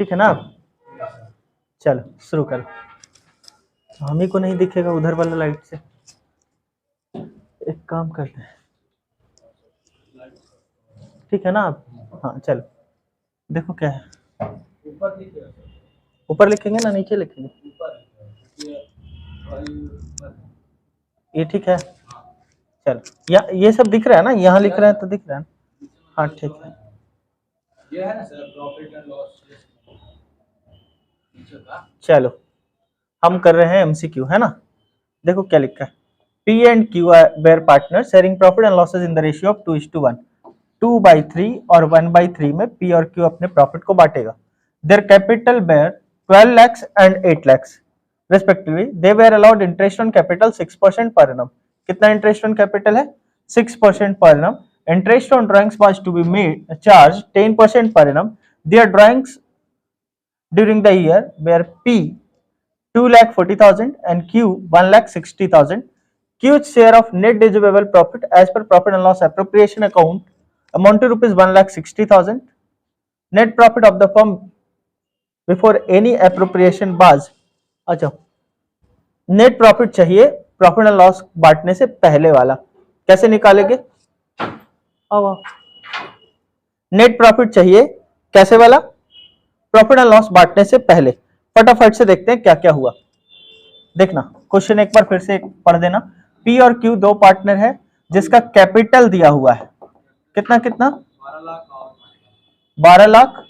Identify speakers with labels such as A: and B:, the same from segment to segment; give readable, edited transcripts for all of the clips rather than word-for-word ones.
A: ठीक है ना। चलो शुरू करो। हम ही को नहीं दिखेगा उधर वाला लाइट से। एक काम करते हैं, ठीक है ना आप। हाँ चलो देखो क्या है। ऊपर लिखेंगे ना नीचे लिखेंगे? ये ठीक है। चलो ये सब दिख रहा है ना, यहाँ लिख रहे हैं तो दिख रहा है ना। हाँ ठीक है। ये है ना सर प्रॉफिट एंड लॉस। चलो हम कर रहे हैं एमसीक्यू, है ना। देखो क्या लिखा है। P and Q are their partners sharing profit and losses in the ratio of 2:1। 2/3 और 1/3 में P और Q अपने प्रॉफिट को बांटेगा। Their capital were 12 lakhs and 8 lakhs respectively। They were allowed interest on capital 6% per annum। कितना interest on capital है? 6% per annum। Interest on drawings was to be made charged 10% per annum। Their drawings during the year were P 2,40,000 and Q 1,60,000। Q's share of net distributable profit as per profit and loss appropriation account amount to rupees 1,60,000। Net profit of the firm before any appropriation was, अच्छा net profit चाहिए profit and loss बांटने से पहले वाला, कैसे निकालेंगे? Net profit चाहिए कैसे वाला? प्रॉफिट एंड लॉस बांटने से पहले। फटाफट से देखते हैं क्या क्या हुआ। देखना क्वेश्चन एक बार फिर से पढ़ देना। पी और क्यू दो पार्टनर है जिसका कैपिटल दिया हुआ है कितना कितना? 12 लाख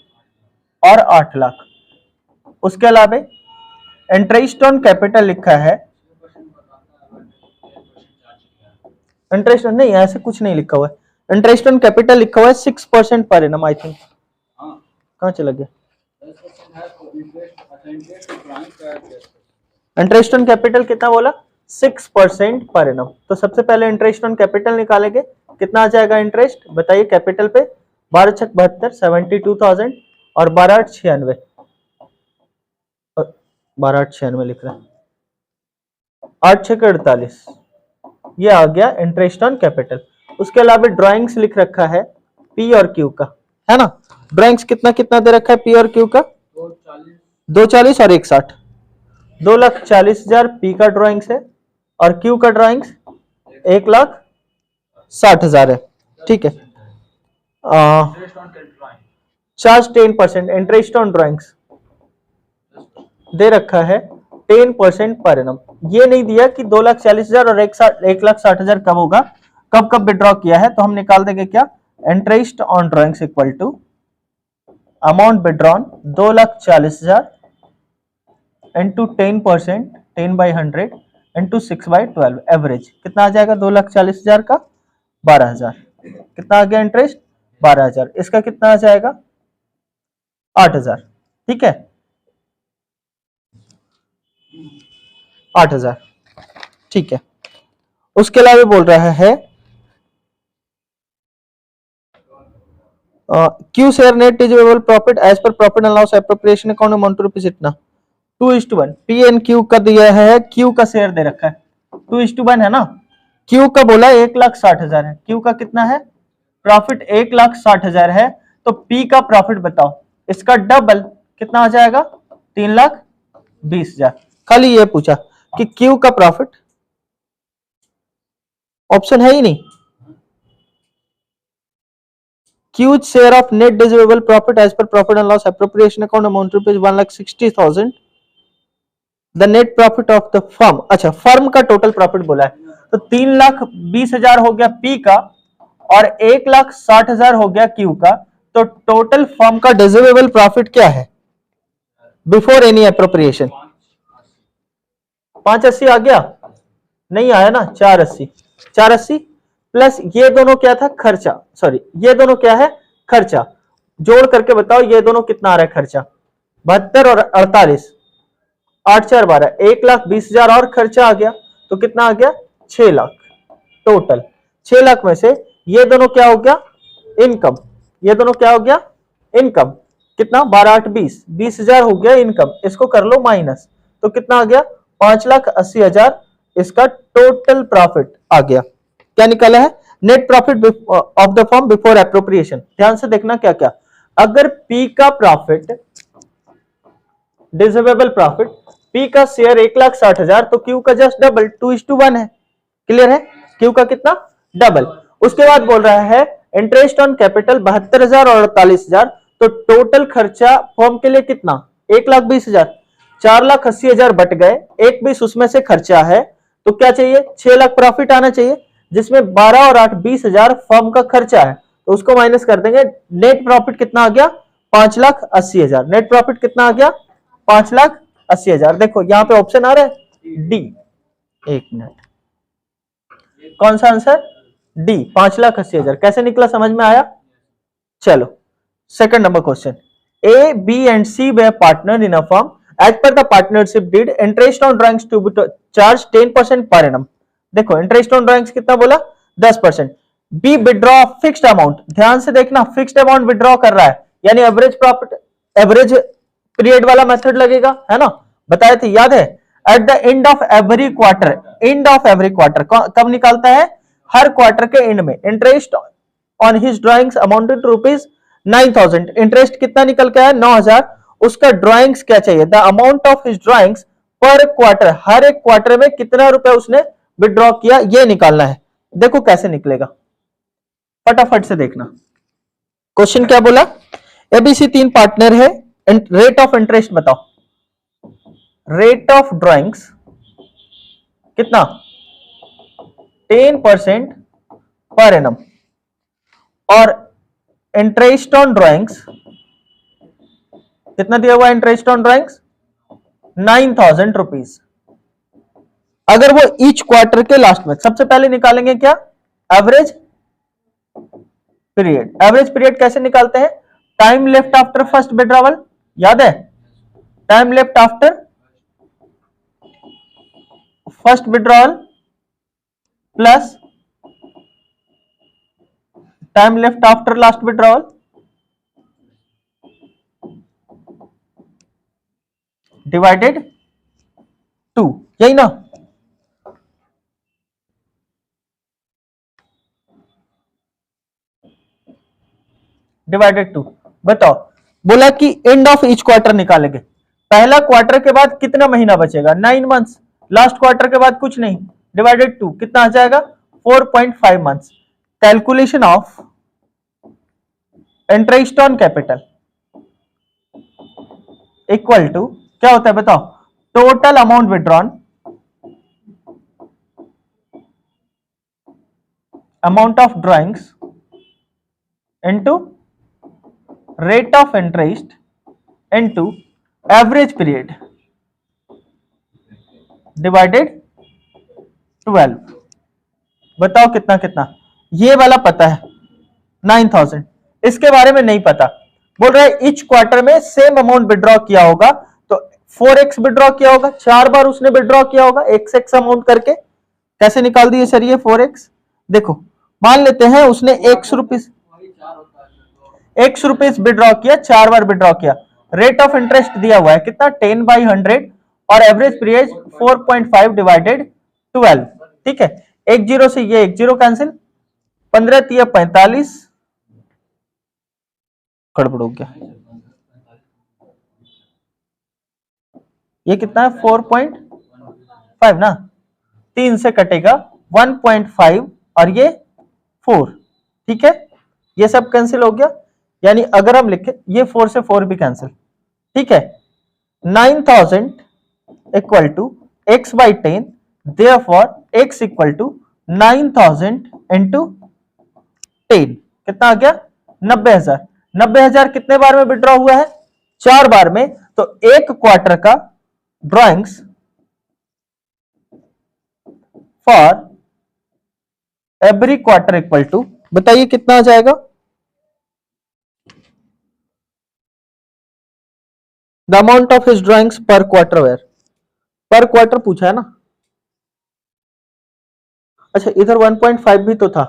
A: और 8 लाख। उसके अलावा इंटरेस्ट ऑन कैपिटल लिखा है, इंटरेस्ट नहीं ऐसे कुछ नहीं लिखा हुआ है। इंटरेस्ट ऑन कैपिटल लिखा हुआ है 6% पर एनम। आई थिंक कहां चला गया? इंटरेस्ट ऑन कैपिटल कितना बोला? 6% पर एनम। तो सबसे पहले इंटरेस्ट ऑन कैपिटल निकालेंगे। कितना आ जाएगा इंटरेस्ट बताइए? कैपिटल पे 12 छक 72 72,000 और 12 8 96 12 8 96 लिख रहा है 8 6 48। ये आ गया इंटरेस्ट ऑन कैपिटल। उसके अलावा ड्राइंग्स लिख रखा है पी और क्यू का, है ना। ड्राइंग्स कितना कितना दे रखा है पी और क्यू का? 240 और 160। 2,40,000 पी का ड्राइंग्स है और क्यू का ड्राइंग्स 1,60,000 है। ठीक है। चार्ज 10% इंटरेस्ट ऑन ड्राइंग्स दे रखा है 10% पर एनम। ये नहीं दिया कि 2,40,000 और 1,60,000 कब होगा, कब कब विड्रॉ किया है। तो हम निकाल देंगे क्या? Interest on drawings equal to amount withdrawn 2,40,000 into 10% 10/100 into 6/12 average कितना आ जाएगा? 2,40,000 का 12,000। कितना आ गया इंटरेस्ट? 12,000। इसका कितना आ जाएगा? 8,000। ठीक है 8,000। ठीक है। उसके अलावा बोल रहा है Q share net distributable profit as per profit and loss appropriation account amount to rupees इतना 2:1। पी एंड क्यू का दिया है, क्यू का शेयर दे रखा है 2:1 है ना। क्यू का बोला 1,60,000 है। क्यू का कितना है प्रॉफिट? 1,60,000 है। तो पी का प्रॉफिट बताओ, इसका डबल कितना आ जाएगा? 3,20,000। खाली ये पूछा कि क्यू का प्रॉफिट, ऑप्शन है ही नहीं। Q's share of net distributable profit as per profit and loss appropriation account amount rupees 1,60,000। The net profit of the firm, अच्छा फर्म का टोटल प्रॉफिट बोला है तो 3,20,000 हो गया P का और 1,60,000 हो गया Q का। तो टोटल फर्म का डिस्ट्रीब्यूटेबल प्रॉफिट क्या है बिफोर एनी एप्रोप्रिएशन? 580 आ गया? नहीं आया ना। 480। 480 प्लस ये दोनों क्या था? खर्चा। सॉरी ये दोनों क्या है? खर्चा। जोड़ करके बताओ ये दोनों कितना आ रहा है खर्चा? 72 और 48 8 4 12 1,20,000 और खर्चा आ गया तो कितना आ गया? 6 लाख टोटल। 6 लाख में से ये दोनों क्या हो गया? इनकम। ये दोनों क्या हो गया? इनकम। कितना? 12 8 20 20,000 हो गया इनकम। इसको कर लो माइनस तो कितना आ गया? 5,80,000 इसका टोटल प्रॉफिट आ गया। क्या निकाला है? Net profit of the firm before appropriation. ध्यान से देखना क्या क्या। अगर पी का प्रॉफिट डिजिवेबल प्रॉफिट, P का शेयर 1,60,000 तो Q का जस्ट डबल 2:1 है। क्लियर है? Q का कितना? डबल। उसके बाद बोल रहा है इंटरेस्ट ऑन कैपिटल 72,000 और 48,000 तो टोटल खर्चा फर्म के लिए कितना? 1,20,000। 4,80,000 बट गए, 1,20 उसमें से खर्चा है तो क्या चाहिए? 6 लाख प्रॉफिट आना चाहिए, जिसमें 12 और 8 20,000 फर्म का खर्चा है तो उसको माइनस कर देंगे। नेट प्रॉफिट कितना आ गया? 5,80,000। नेट प्रॉफिट कितना आ गया? 5,80,000। देखो यहां पे ऑप्शन आ रहा है डी। एक मिनट, कौन सा आंसर? डी, 5,80,000। कैसे निकला समझ में आया? चलो second number question, A B and C were partner in a firm as per the partnership deed interest on drawings to be charge 10% per annum. देखो इंटरेस्ट ऑन ड्राइंग्स कितना बोला? 10%। बी विड्रॉ फिक्स्ड अमाउंट, ध्यान से देखना, fixed amount withdraw कर रहा है यानी एवरेज प्रॉफिट, एवरेज पीरियड वाला मेथड लगेगा, है ना? बताए थे, याद है? At the end of every quarter, end of every quarter कब निकालता है? हर क्वार्टर के एंड में। Interest on his drawings amounted to rupees 9,000। इंटरेस्ट कितना निकल के आया? 9,000। उसका ड्राइंग्स क्या चाहिए? The amount of his drawings per quarter, हर एक क्वार्टर में कितना रुपए उसने विड्रॉ किया ये निकालना है। देखो कैसे निकलेगा, फटाफट से देखना। क्वेश्चन क्या बोला? एबीसी 3 पार्टनर है, रेट ऑफ इंटरेस्ट बताओ। रेट ऑफ ड्राइंग्स कितना? 10% पर एनम। और इंटरेस्ट ऑन ड्राइंग्स कितना दिया हुआ? Interest on drawings 9,000 rupees. अगर वो ईच क्वार्टर के लास्ट में, सबसे पहले निकालेंगे क्या? Average period. एवरेज पीरियड कैसे निकालते हैं? Time left after first withdrawal, याद है? Time left after first withdrawal plus time left after last withdrawal divided 2, यही ना? डिवाइडेड 2। बताओ, बोला कि एंड ऑफ ईच क्वार्टर निकालेंगे। पहला क्वार्टर के बाद कितना महीना बचेगा? 9 मंथ्स। लास्ट क्वार्टर के बाद कुछ नहीं, डिवाइडेड 2 कितना आ जाएगा? 4.5 months. Calculation of interest on capital equal to क्या होता है बताओ? Total amount withdrawn, amount of drawings into rate of interest into average period divided 12। बताओ कितना कितना? ये वाला पता है 9,000, इसके बारे में नहीं पता। बोल रहा है इच क्वार्टर में सेम अमाउंट विड्रॉ किया होगा तो 4x विड्रॉ किया होगा, 4 बार उसने विड्रॉ किया होगा x अमाउंट करके। कैसे निकाल दिए सर ये 4x? देखो मान लेते हैं उसने x रुपीस विड्रॉ किया, 4 बार विड्रॉ किया। रेट ऑफ इंटरेस्ट दिया हुआ है कितना? 10/100 और एवरेज पीरियड 4.5 डिवाइडेड 12। ठीक है, एक जीरो से ये एक जीरो कैंसिल, 15 तिया 45, गड़बड़ हो गया। ये कितना है? 4.5 ना, 3 से कटेगा 1.5 और ये 4। ठीक है, ये सब कैंसिल हो गया। यानी अगर हम लिखे ये 4 से 4 भी कैंसिल। ठीक है, 9,000 equal to x/10, therefore x equal to 9,000 into 10 कितना आ गया? 90,000। 90,000 कितने बार में विड्रॉ हुआ है? 4 बार में। तो एक क्वार्टर का drawings for every quarter equal to, बताइए कितना आ जाएगा? The amount of his drawings per quarter where, per quarter पूछा है ना। अच्छा इधर 1.5 भी तो था,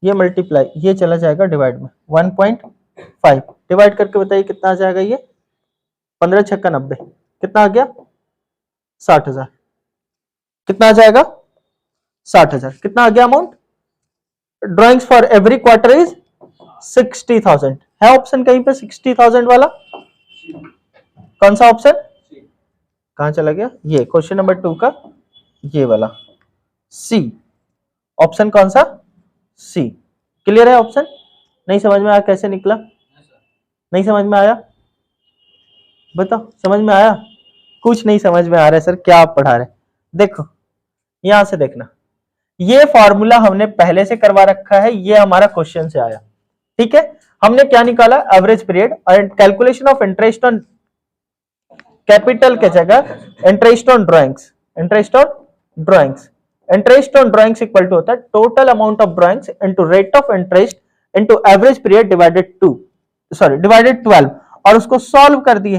A: ये मल्टीप्लाई, ये चला जाएगा डिवाइड में। 1.5 डिवाइड करके बताइए कितना आ जाएगा? ये 15 छक्का 90, कितना आ गया? 60,000। कितना आ जाएगा? 60,000। कितना आ गया amount? Drawings for every quarter is 60,000 है ऑप्शन कहीं पे 60,000 वाला? कौन सा ऑप्शन? कहां चला गया? ये क्वेश्चन नंबर 2 का ये वाला सी ऑप्शन, कौन सा? सी। क्लियर है ऑप्शन? नहीं समझ में आया? कैसे निकला? नहीं समझ में आया? बताओ, समझ में आया? कुछ नहीं समझ में आ रहा है सर, क्या आप पढ़ा रहे? देखो यहां से देखना, ये फॉर्मूला हमने पहले से करवा रखा है, ये हमारा क्वेश्चन से आया, ठीक है। हमने क्या निकाला? एवरेज पीरियड, और calculation of interest on capital के जगह interest on drawings, interest on drawings, interest on drawings equal to होता है total amount of drawings into rate of interest into average period divided 12, और उसको सॉल्व कर दिए,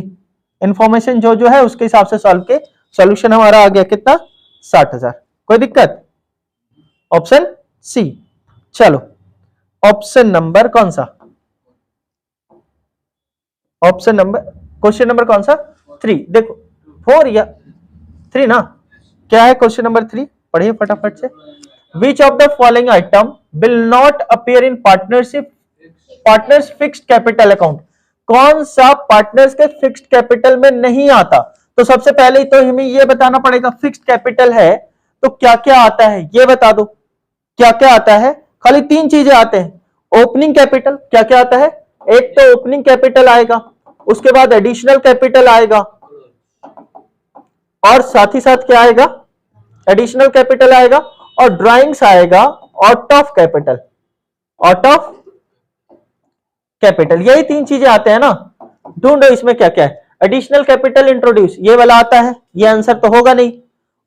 A: information जो जो है उसके हिसाब से सॉल्व के सॉल्यूशन हमारा आ गया कितना? 60,000। कोई दिक्कत? Option C. चलो ऑप्शन नंबर कौन सा? ऑप्शन नंबर, क्वेश्चन नंबर कौन सा? 3। देखो 4 या 3 ना, क्या है क्वेश्चन नंबर 3? पढ़िए फटाफट से। Which of the following item will not appear in partners fixed capital account? कौन सा पार्टनर्स के फिक्स्ड कैपिटल में नहीं आता? तो सबसे पहले तो हमें यह बताना पड़ेगा फिक्स्ड कैपिटल है तो क्या क्या आता है, यह बता दो क्या क्या आता है। खाली 3 चीजें आते हैं। ओपनिंग कैपिटल, क्या क्या आता है? एक तो ओपनिंग कैपिटल आएगा, उसके बाद एडिशनल कैपिटल आएगा, और साथ ही साथ क्या आएगा? एडिशनल कैपिटल आएगा, और ड्राइंग्स आएगा out of capital, out of capital. यही 3 चीजें आते हैं ना। ढूंढो इसमें क्या क्या है। एडिशनल कैपिटल इंट्रोड्यूस, ये वाला आता है, ये आंसर तो होगा नहीं।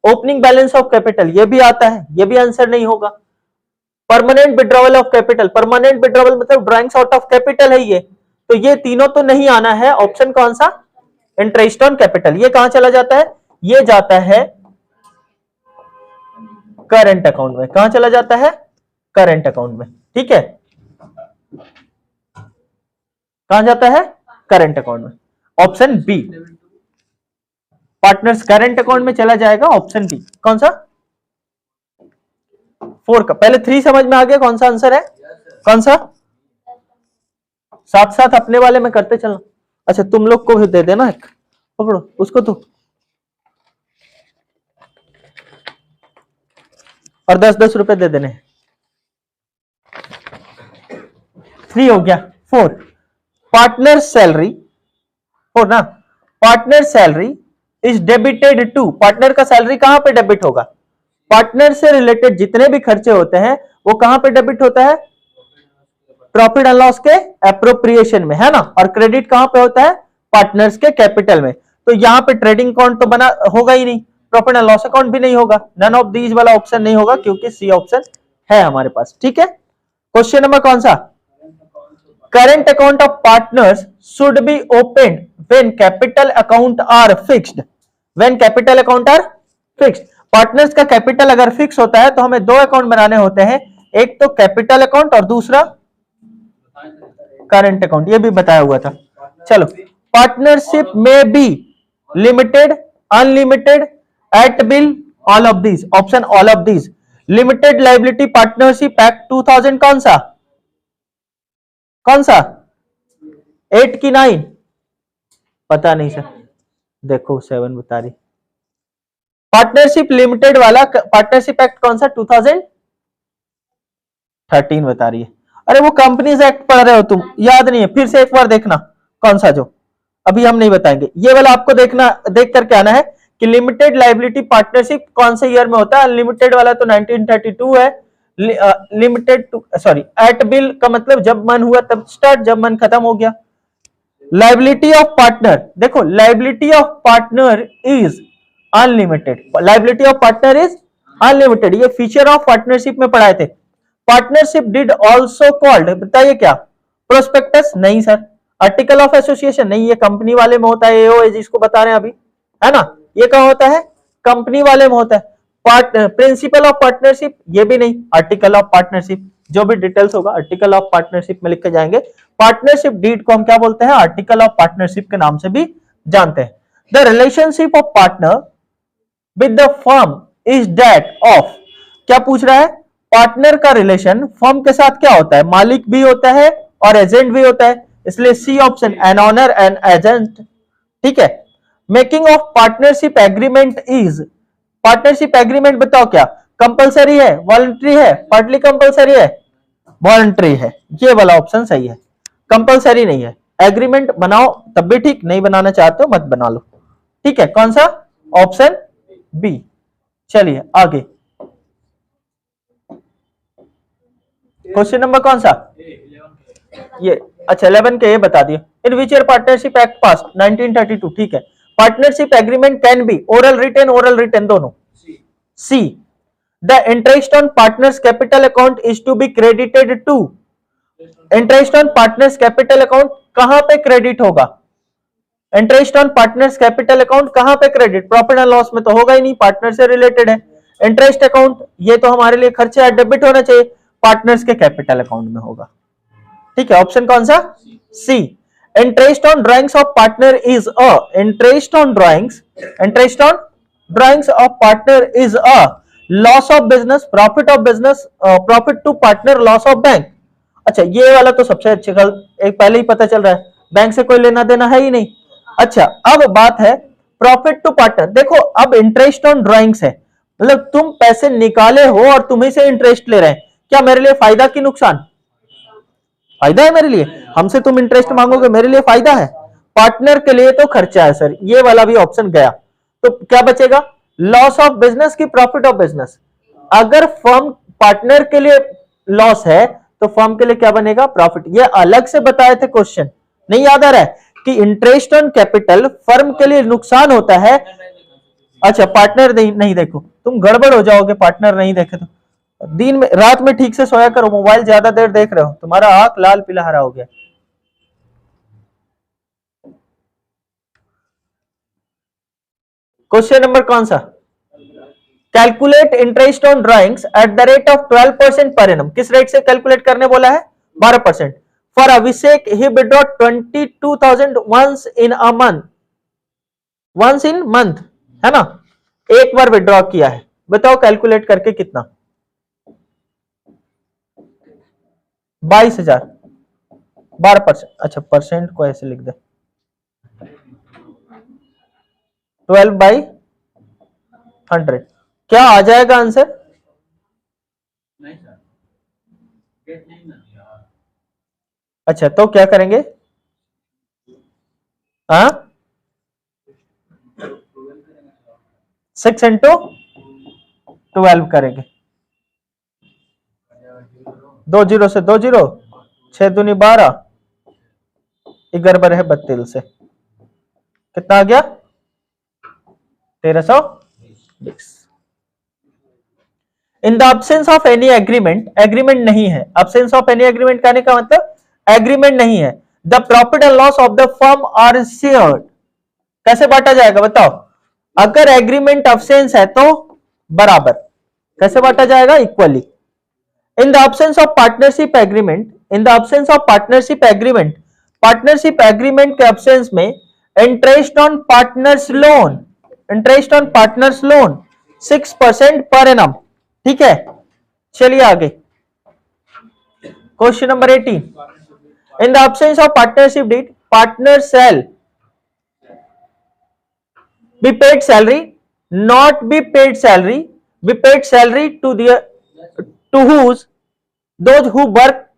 A: ओपनिंग बैलेंस ऑफ कैपिटल, ये भी आता है, ये भी आंसर नहीं होगा। Permanent withdrawal of capital, permanent withdrawal मतलब ड्राइंग्स आउट ऑफ कैपिटल है ये, तो ये तीनों तो नहीं आना है। ऑप्शन कौन सा? Interest on capital. ये कहां चला जाता है? ये जाता है करंट अकाउंट में। कहां चला जाता है? करंट अकाउंट में, ठीक है। कहां जाता है? करंट अकाउंट में। Option B, partners current account में चला जाएगा। ऑप्शन बी कौन सा? 4 का। पहले 3 समझ में आ गया कौन सा आंसर है? कौन सा? साथ साथ अपने वाले में करते चलना। अच्छा तुम लोग को भी दे देना एक, पकड़ो उसको तो, और 10-10 रुपए दे देने। 3 हो गया। 4 पार्टनर सैलरी, 4 ना। Partner salary is debited to, partner का सैलरी कहां पे डेबिट होगा? पार्टनर से रिलेटेड जितने भी खर्चे होते हैं वो कहां पे डेबिट होता है? प्रॉफिट एंड लॉस के एप्रोप्रिएशन में, है ना। और क्रेडिट कहां पे होता है? पार्टनर्स के कैपिटल में। तो यहां पे ट्रेडिंग अकाउंट तो बना होगा ही नहीं, प्रॉफिट एंड लॉस अकाउंट भी नहीं होगा। नन ऑफ दीज वाला ऑप्शन नहीं होगा क्योंकि सी ऑप्शन है हमारे पास, ठीक है। क्वेश्चन नंबर कौन सा? Current account of partners should be open when capital account are fixed, when capital account are fixed. Partners का कैपिटल अगर फिक्स होता है तो हमें 2 अकाउंट बनाने होते हैं, एक तो कैपिटल अकाउंट और दूसरा करंट अकाउंट, ये भी बताया हुआ था। चलो, पार्टनरशिप में B limited, unlimited, at will, all of these. Option all of these. Limited liability partnership act 2000 कौन सा? कौन सा? 8 की 9? पता नहीं सर, देखो 7 बता रही। पार्टनरशिप लिमिटेड वाला पार्टनरशिप एक्ट कौन सा? 2013 बता रही है। अरे वो कंपनीज एक्ट पढ़ रहे हो तुम, याद नहीं है? फिर से एक बार देखना कौन सा, जो अभी हम नहीं बताएंगे। ये वाला आपको देखना, देख करके आना है कि लिमिटेड लाइबिलिटी पार्टनरशिप कौन से ईयर में होता है। अनलिमिटेड वाला तो 1932 है। लिमिटेड सॉरी, एट विल का मतलब जब मन हुआ तब स्टार्ट, जब मन खत्म हो गया। लाइबिलिटी ऑफ पार्टनर, देखो liability of partner is unlimited, liability of partner is unlimited. ये फीचर ऑफ पार्टनरशिप में पढ़ाए थे। पार्टनरशिप डिड ऑल्सो कॉल्ड, बताइए क्या? प्रोस्पेक्टस नहीं सर। आर्टिकल ऑफ एसोसिएशन नहीं, ये कंपनी वाले में होता है। एओ जिसको बता रहे हैं अभी, है ना, ये कहां होता है? कंपनी वाले में होता है। प्रिंसिपल ऑफ पार्टनरशिप, ये भी नहीं। आर्टिकल ऑफ पार्टनरशिप, जो भी डिटेल्स होगा आर्टिकल ऑफ पार्टनरशिप में लिख के जाएंगे। पार्टनरशिप डीड को हम क्या बोलते हैं? आर्टिकल ऑफ पार्टनरशिप के नाम से भी जानते हैं। The relationship of partner with the firm is that of, क्या पूछ रहा है? पार्टनर का रिलेशन फर्म के साथ क्या होता है? मालिक भी होता है और एजेंट भी होता है, इसलिए C option, an owner and agent. ठीक है। Making of partnership agreement is, partnership agreement बताओ क्या कंपलसरी है, वॉलंटरी है, पार्टली कंपलसरी है, वॉलंटरी है। ये वाला ऑप्शन सही है, कंपलसरी नहीं है। एग्रीमेंट बनाओ तब भी ठीक, नहीं बनाना चाहते हो मत बना लो। ठीक है, कौन सा? Option B. चलिए आगे, क्वेश्चन नंबर कौन सा? ये अच्छा 11 के ये बता दिए। In which year partnership act pass? 1932। ठीक है। Partnership agreement can be oral written दोनों। C, the interest on partners capital account is to be credited to, interest on partners capital account कहां पे क्रेडिट होगा? Interest on partners capital account कहां पे credit? Profit and loss में तो होगा ही नहीं, पार्टनर से रिलेटेड है। इंटरेस्ट अकाउंट ये तो हमारे लिए खर्चा है, डेबिट होना चाहिए, पार्टनर्स के कैपिटल अकाउंट में होगा। ठीक है, ऑप्शन कौन सा? C. Interest on drawings of partner is a, interest on drawings of partner is a loss of business, profit of business, profit to partner, loss of bank. अच्छा ये वाला तो सबसे अच्छे कल एक पहले ही पता चल रहा है, बैंक से कोई लेना देना है ही नहीं। अच्छा अब बात है प्रॉफिट टू पार्टनर। देखो अब इंटरेस्ट ऑन ड्राइंग्स है, मतलब तुम पैसे निकाले हो और तुम्हें से इंटरेस्ट ले रहे हैं, क्या मेरे लिए फायदा की नुकसान? फायदा है मेरे लिए, हमसे तुम इंटरेस्ट मांगोगे, मेरे लिए फायदा है। पार्टनर के लिए तो खर्चा है सर, ये वाला भी ऑप्शन गया। तो क्या बचेगा? लॉस ऑफ बिजनेस की प्रॉफिट ऑफ बिजनेस। अगर फर्म पार्टनर के लिए लॉस है तो फर्म के लिए क्या बनेगा? प्रॉफिट। ये अलग से बताए थे क्वेश्चन, नहीं याद आ रहा है कि इंटरेस्ट ऑन कैपिटल फर्म के लिए नुकसान होता है। अच्छा पार्टनर नहीं देखो, तुम गड़बड़ हो जाओगे, पार्टनर नहीं देखे तो। दिन में रात में ठीक से सोया करो, मोबाइल ज्यादा देर देख रहे हो, तुम्हारा आंख लाल पीला हरा हो गया। क्वेश्चन नंबर कौन सा? Calculate interest on drawings eight the rate of 12% per annum. किस रेट से कैलकुलेट करने बोला है? 12%। For Abhishek he withdraw 22,000 once in a month, once in month है ना, एक बार विड्रॉ किया है। बताओ कैलकुलेट करके कितना? 22,000, 12%। अच्छा परसेंट को ऐसे लिख दे, 12/100। क्या आ जाएगा आंसर? अच्छा तो क्या करेंगे? हाँ 6 इंटू 12 करेंगे, 2 जीरो से 2 जीरो, 6 दूनी 12, 11 है 32 से, कितना आ गया? 1320। इन the absence of any agreement, agreement नहीं है, अब्सेंस ऑफ एनी एग्रीमेंट कहने का मतलब एग्रीमेंट नहीं है। The profit and loss of the firm are shared, कैसे बांटा जाएगा बताओ? अगर एग्रीमेंट अब्सेंस है तो बराबर, कैसे बांटा जाएगा? Equally. In the absence of partnership agreement, in the absence of partnership agreement, partnership agreement के अब्सेंस में interest on partners loan, interest on partners loan 6% per annum. ठीक है, चलिए आगे question number 18। In the absence of partnership deed, partner shall be paid salary, not be paid salary, be paid salary to the to whose, those who work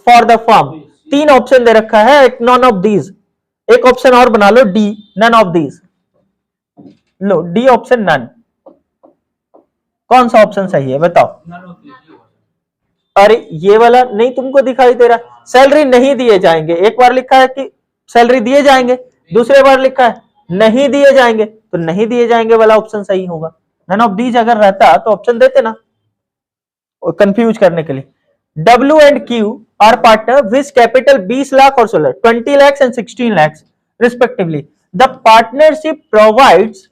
A: for the firm। तीन option दे रखा है, एक none of these, एक option और बना लो D, none of these. लो डी ऑप्शन नन, कौन सा ऑप्शन सही है बताओ? अरे ये वाला नहीं तुमको दिखाई दे रहा, सैलरी नहीं दिए जाएंगे। एक बार लिखा है कि सैलरी दिए जाएंगे, दूसरे बार लिखा है नहीं दिए जाएंगे, तो नहीं दिए जाएंगे वाला ऑप्शन सही होगा। नन ऑफ दीज अगर रहता तो ऑप्शन देते ना, कंफ्यूज करने के लिए। W and Q R partner which capital 20 lakh और 16, 20 lakhs and 16 lakhs respectively. The partnership provides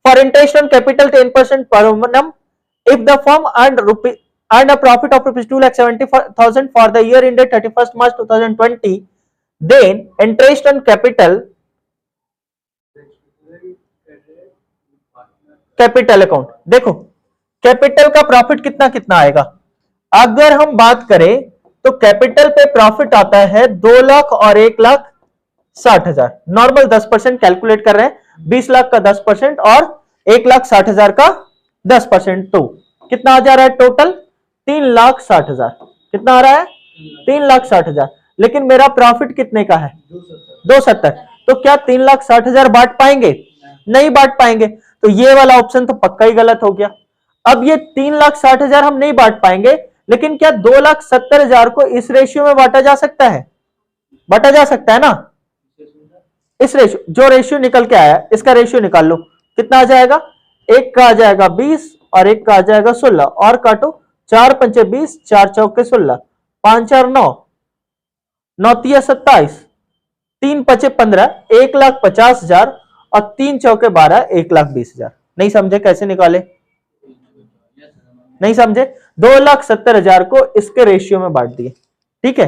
A: for interest on capital 10% per annum if the firm earned a profit of rupees 2,70,000 for the year ended 31st March 2020, then interest on capital account. देखो capital का profit कितना कितना आएगा, अगर हम बात करें तो कैपिटल पे प्रॉफिट आता है 2 लाख और 1,60,000। नॉर्मल 10% कैलकुलेट कर रहे हैं, 20 लाख का 10% और 1,60,000 का 10%, तो कितना आ जा रहा है टोटल? 3,60,000। कितना आ रहा है? 3,60,000। लेकिन मेरा प्रॉफिट कितने का है? 270। तो क्या 3,60,000 बांट पाएंगे? नहीं बांट पाएंगे, तो ये वाला ऑप्शन तो पक्का ही गलत हो गया। अब ये 3,60,000 हम नहीं बांट पाएंगे, लेकिन क्या 2,70,000 को इस रेशियो में बांटा जा सकता है? बांटा जा सकता है ना। इस रेशियो, जो रेशियो निकल के आया इसका रेशियो निकाल लो, कितना आ जाएगा? एक का आ जाएगा 20 और एक का आ जाएगा 16, और काटो, 4 पंचे 20, 4 चौके 16, 5 4 9, 9 तिया 27, 3 पचे 15, 1,50,000 और 3 चौके 12, 1,20,000। नहीं समझे कैसे निकाले? नहीं समझे? 2,70,000 को इसके रेशियो में बांट दिए, ठीक है,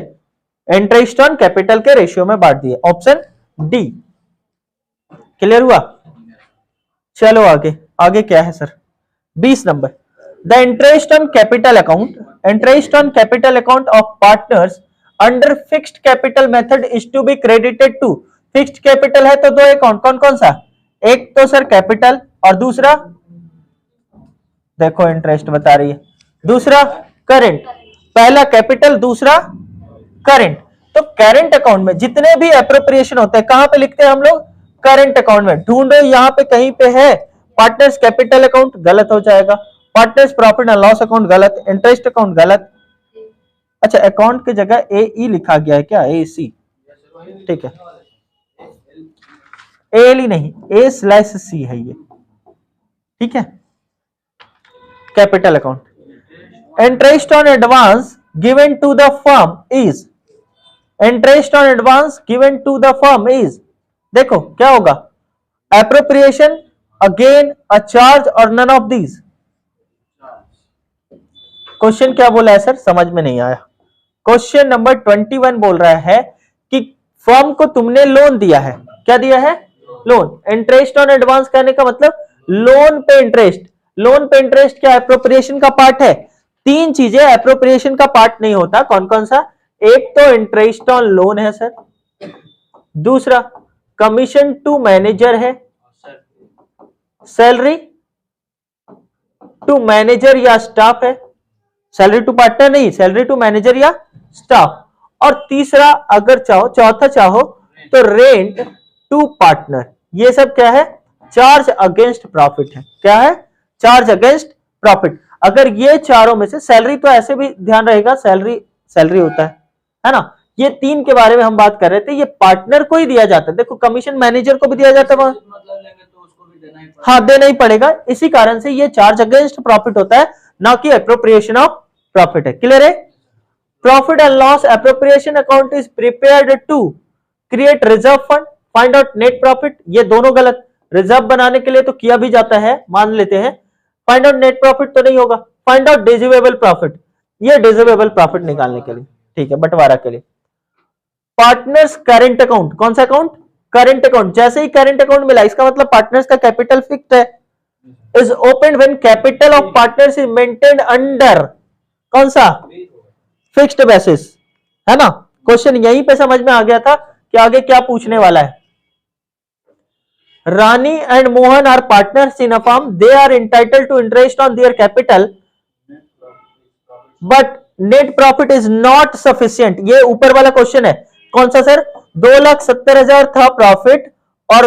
A: इंटरेस्ट ऑन कैपिटल के रेशियो में बांट दिए। Option D. क्लियर हुआ? चलो आगे, आगे क्या है sir? 20 number, the interest on capital account, interest on capital account of partners under fixed capital method is to be credited to. Fixed capital है तो 2 अकाउंट, कौन कौन सा? एक तो सर कैपिटल और दूसरा देखो इंटरेस्ट बता रही है, दूसरा करंट। पहला कैपिटल, दूसरा करंट। तो करंट अकाउंट में जितने भी एप्रोप्रिएशन होते हैं कहां पे लिखते हैं हम लोग? करंट अकाउंट में। ढूंढो यहां पे कहीं पे है पार्टनर्स कैपिटल अकाउंट, गलत हो जाएगा। Partners profit and loss account गलत, इंटरेस्ट अकाउंट गलत। अच्छा, अकाउंट की जगह ए लिखा गया है क्या? ए सी, ठीक है, एल ही नहीं, A/C है ये, ठीक है। Capital account, interest on advance given to the firm is, interest on advance given to the firm is, देखो क्या होगा? एप्रोप्रिएशन, अगेन, अ चार्ज और नन ऑफ दीज। क्वेश्चन क्या बोला है सर? समझ में नहीं आया। क्वेश्चन नंबर 21 बोल रहा है कि फर्म को तुमने लोन दिया है। क्या दिया है? लोन। इंटरेस्ट ऑन एडवांस कहने का मतलब लोन पे इंटरेस्ट। लोन पे इंटरेस्ट क्या एप्रोप्रिएशन का पार्ट है? 3 चीजें एप्रोप्रिएशन का पार्ट नहीं होता, कौन कौन सा? एक तो इंटरेस्ट ऑन लोन है सर, दूसरा कमीशन टू मैनेजर है, सैलरी टू मैनेजर या स्टाफ है, सैलरी टू पार्टनर नहीं, सैलरी टू मैनेजर या स्टाफ, और तीसरा अगर चाहो, चौथा चाहो तो रेंट टू पार्टनर। ये सब क्या है? चार्ज अगेंस्ट प्रॉफिट है। क्या है? Charge against profit. अगर ये चारों में से, सैलरी तो ऐसे भी ध्यान रहेगा, सैलरी सैलरी होता है ना। ये 3 के बारे में हम बात कर रहे थे, ये पार्टनर को ही दिया जाता है। देखो कमीशन मैनेजर को भी दिया जाता है, हाँ देना ही पड़ेगा। इसी कारण से ये चार्ज अगेंस्ट प्रॉफिट होता है, ना कि एप्रोप्रिएशन ऑफ प्रॉफिट है। क्लियर है? Profit and loss appropriation account is prepared to create reserve fund, find out net profit. ये दोनों गलत। रिजर्व बनाने के लिए तो किया भी जाता है, मान लेते हैं। फाइंड आउट नेट प्रॉफिट तो नहीं होगा। फाइंड आउट डिजिवेबल प्रॉफिट, ये डिजिवेबल प्रॉफिट निकालने के लिए, ठीक है, बंटवारा के लिए। पार्टनर्स करंट अकाउंट, कौन सा अकाउंट? Current account. जैसे ही करंट अकाउंट मिला, इसका मतलब पार्टनर्स का कैपिटल फिक्स्ड है। Is open when capital of partners is maintained under, कौन सा? फिक्स्ड बेसिस, है ना। क्वेश्चन यहीं पे समझ में आ गया था कि आगे क्या पूछने वाला है। Rani and Mohan are partners in a firm, they are entitled to interest on their capital but net profit is not sufficient. ये ऊपर वाला क्वेश्चन है, कौन सा सर? 2,70,000 था प्रॉफिट और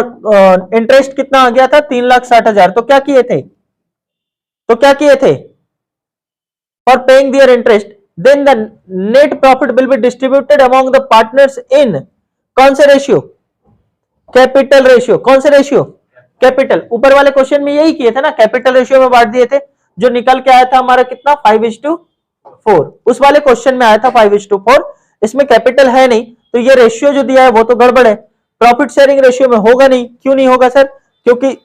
A: इंटरेस्ट कितना आ गया था? 3,60,000। तो क्या किए थे? For paying their interest, then the net profit will be distributed among the partners in, कौन से रेशियो? Capital ratio. कौन से रेशियो? कैपिटल। ऊपर वाले क्वेश्चन में यही किए थे ना, कैपिटल रेशियो में बांट दिए थे। जो निकल के आया था हमारा कितना? 5:4। उस वाले क्वेश्चन में आया था 5:4। इसमें कैपिटल है नहीं, तो ये रेशियो जो दिया है वो तो गड़बड़ है। प्रॉफिट शेयरिंग रेशियो में होगा नहीं। क्यों नहीं होगा सर? क्योंकि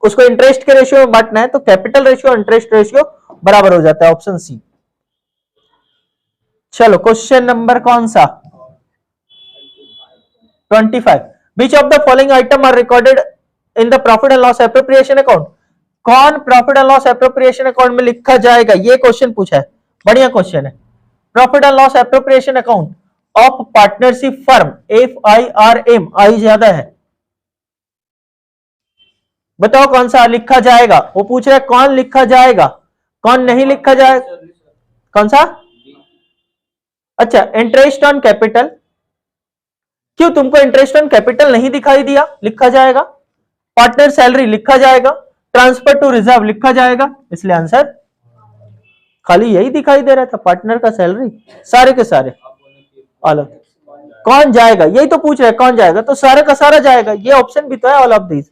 A: उसको इंटरेस्ट के रेशियो में बांटना है, तो कैपिटल रेशियो और इंटरेस्ट रेशियो बराबर हो जाता है। Option C. चलो क्वेश्चन नंबर कौन सा? 25। Which of the following item are recorded in the profit and loss appropriation account? कौन profit and loss appropriation account में लिखा जाएगा? ये क्वेश्चन पूछा है, बढ़िया क्वेश्चन है। Profit and loss appropriation account of partnership firm FIRM, आई ज्यादा है, बताओ कौन सा लिखा जाएगा? वो पूछ रहा है कौन लिखा जाएगा, कौन नहीं लिखा जाएगा, कौन सा? अच्छा, इंटरेस्ट ऑन कैपिटल, क्यों तुमको इंटरेस्ट ऑन कैपिटल नहीं दिखाई दिया? लिखा जाएगा। पार्टनर सैलरी लिखा जाएगा, ट्रांसफर टू रिजर्व लिखा जाएगा, इसलिए आंसर खाली यही दिखाई दे रहा था, पार्टनर का सैलरी, सारे के सारे ऑल ऑफ। कौन जाएगा यही तो पूछ रहे हैं, कौन जाएगा, तो सारे का सारा जाएगा, ये ऑप्शन भी तो है, all of this.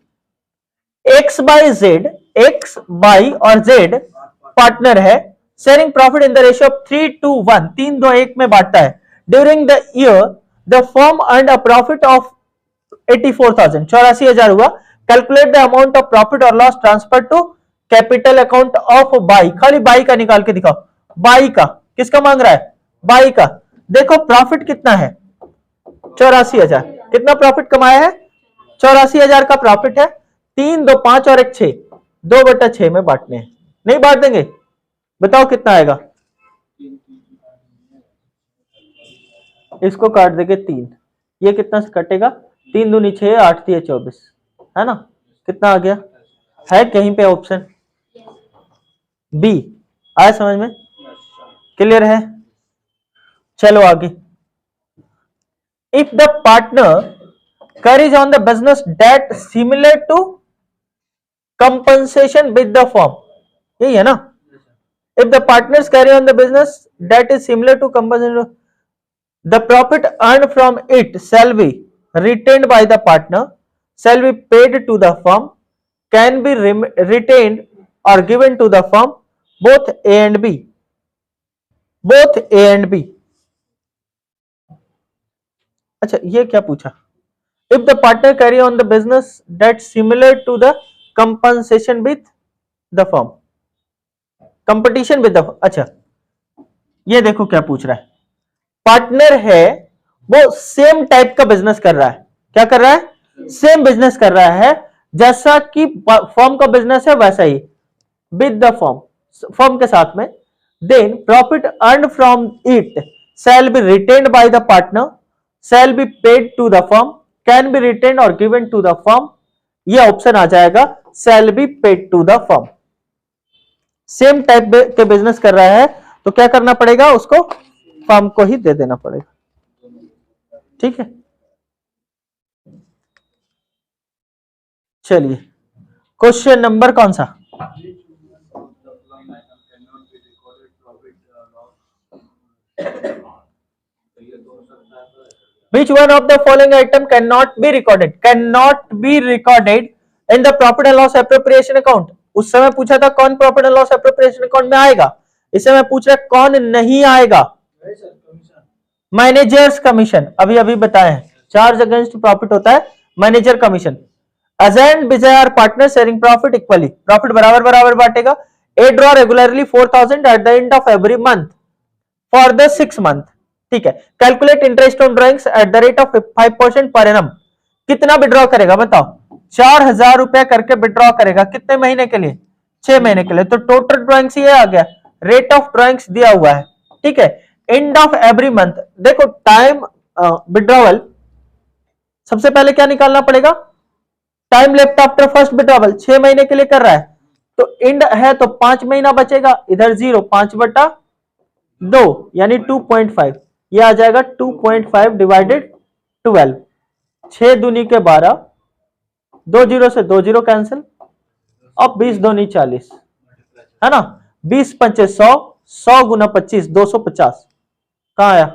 A: X Y Z, X Y और जेड पार्टनर है, sharing profit in the ratio of 3:1, 3-2-1 में बांटता है। During the year the firm earned a profit of 84,000, 84,000 हुआ। Calculate the amount of profit और loss transfer to capital account of Y, खाली Y का निकाल के दिखाओ, बाई का, किसका मांग रहा है? बाई का। देखो प्रॉफिट कितना है? 84,000, कितना प्रॉफिट कमाया है? 84,000 का प्रॉफिट है, 3, 2, 5 और 1, 6, 2/6 में बांटने हैं, नहीं बांट देंगे? बताओ कितना आएगा? इसको काट देंगे 3, ये कितना से कटेगा? 3 दूनी 6, 8 3 24, है ना? कितना आ गया? है कहीं पे ऑप्शन बी? आया समझ में? क्लियर है? चलो आगे। If the partner carries on the business that similar to compensation with the firm, यही है ना? If the partners carry on the business that is similar to compensation, the profit earned from it shall be retained by the partner, shall be paid to the firm, can be retained or given to the firm, both A and B, both A and B। अच्छा, ये क्या पूछा? If the partner carry on the business that's similar to the compensation with the firm, competition with the, अच्छा ये देखो क्या पूछ रहा है। पार्टनर है, वो सेम टाइप का बिजनेस कर रहा है, क्या कर रहा है? सेम बिजनेस कर रहा है, जैसा कि फर्म का बिजनेस है वैसा ही, विद द फर्म, फर्म के साथ में। Then profit earn from it shall be retained by the partner, shall be paid to the firm, can be retain or given to the firm, ये option आ जाएगा, shall be paid to the firm. Same type के business कर रहा है तो क्या करना पड़ेगा? उसको फर्म को ही दे देना पड़ेगा, ठीक है? चलिए क्वेश्चन नंबर कौन सा? Which one of the following item cannot be recorded? Cannot be recorded in the profit and loss appropriation account। उस समय पूछा था कौन profit and loss appropriation account में आएगा, इस समय पूछ रहा है कौन नहीं आएगा? मैनेजर्स कमीशन, अभी अभी बताए हैं, चार्ज अगेंस्ट प्रॉफिट होता है manager commission. Ajay and Vijay are partner sharing profit equally, profit बराबर बराबर बांटेगा। A draw regularly 4,000 at the end of every month for the 6 month, ठीक है। Calculate interest on drawings at the rate of 5% per annum, कितना withdraw करेगा बताओ? 4,000 रुपया करके विड्रॉ करेगा, कितने महीने के लिए? 6 महीने के लिए। तो टोटल ड्रॉइंग्स ये आ गया, रेट ऑफ ड्रॉइंग्स दिया हुआ है, ठीक है। एंड ऑफ एवरी मंथ, देखो टाइम विड्रॉवल, सबसे पहले क्या निकालना पड़ेगा? Time left after first withdrawal, 6 महीने के लिए कर रहा है, तो एंड है तो 5 महीना बचेगा, इधर 0, 5/2 यानी 2.5, ये आ जाएगा 2.5 डिवाइडेड 12, 6 दूनी के 12, 2 0 से 2 0 कैंसिल, अब 20 दूनी 40, है ना? 20 पंचे 100, 100 गुना 25 250, कहां आया?